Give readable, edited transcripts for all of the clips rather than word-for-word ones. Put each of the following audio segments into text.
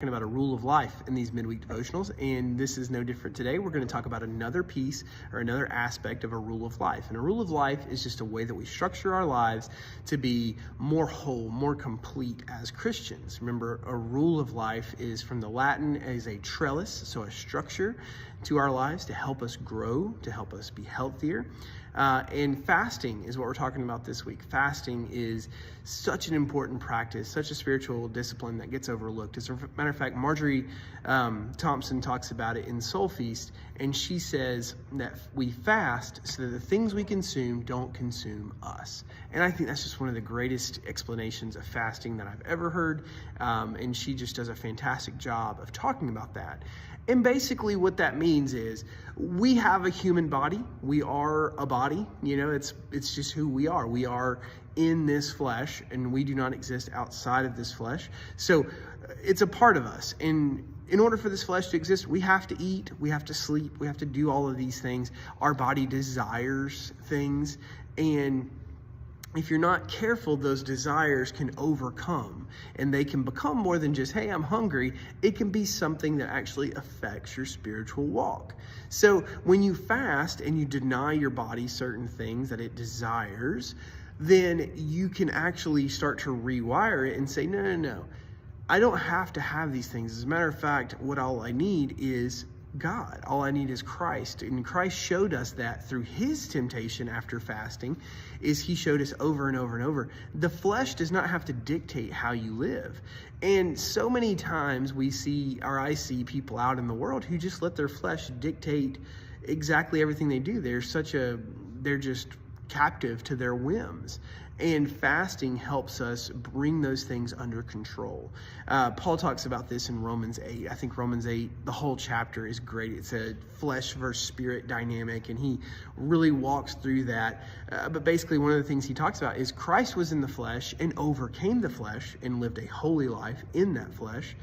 About a rule of life in these midweek devotionals, and this is no different today. We're going to talk about another piece or another aspect of a rule of life. And a rule of life is just a way that we structure our lives to be more whole, more complete as Christians. Remember, a rule of life is from the Latin as a trellis, so a structure to our lives to help us grow, to help us be healthier. And fasting is what we're talking about this week. Fasting is such an important practice, such a spiritual discipline that gets overlooked. As a matter of fact, Marjorie Thompson talks about it in Soul Feast, and she says that we fast so that the things we consume don't consume us. And I think that's just one of the greatest explanations of fasting that I've ever heard, and she just does a fantastic job of talking about that. And basically what that means is we have a human body. We are a body. You know, it's just who we are. We are in this flesh, and we do not exist outside of this flesh. So it's a part of us. And in order for this flesh to exist, we have to eat, we have to sleep, we have to do all of these things. Our body desires things, and if you're not careful, those desires can overcome, and they can become more than just, hey, I'm hungry. It can be something that actually affects your spiritual walk. So when you fast and you deny your body certain things that it desires, then you can actually start to rewire it and say, no. I don't have to have these things. As a matter of fact, all I need is God. All I need is Christ. And Christ showed us that through his temptation after fasting, is he showed us over and over and over. The flesh does not have to dictate how you live. And so many times I see people out in the world who just let their flesh dictate exactly everything they do. They're just captive to their whims. And fasting helps us bring those things under control. Paul talks about this in Romans 8. I think Romans 8, the whole chapter is great. It's a flesh versus spirit dynamic, and he really walks through that. But basically, one of the things he talks about is Christ was in the flesh and overcame the flesh and lived a holy life in that flesh.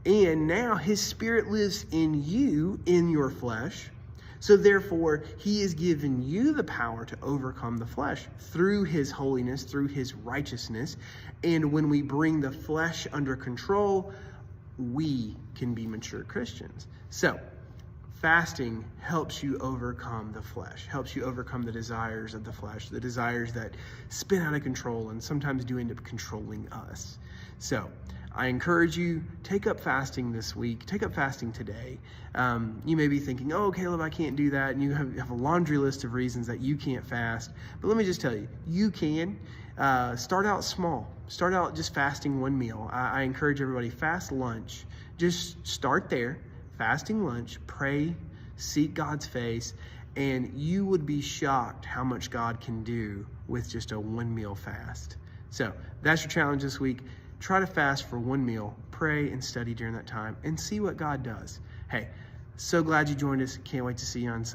And now his spirit lives in you, in your flesh. So therefore, he has given you the power to overcome the flesh through his holiness, through his righteousness. And when we bring the flesh under control, we can be mature Christians. So fasting helps you overcome the flesh, helps you overcome the desires of the flesh, the desires that spin out of control and sometimes do end up controlling us. So I encourage you, take up fasting this week. Take up fasting today. You may be thinking, oh, Caleb, I can't do that. And you have a laundry list of reasons that you can't fast. But let me just tell you, you can. Start out small. Start out just fasting one meal. I encourage everybody, fast lunch. Just start there, fasting lunch, pray, seek God's face, and you would be shocked how much God can do with just a one meal fast. So that's your challenge this week. Try to fast for one meal, pray and study during that time, and see what God does. Hey, so glad you joined us. Can't wait to see you on Sunday.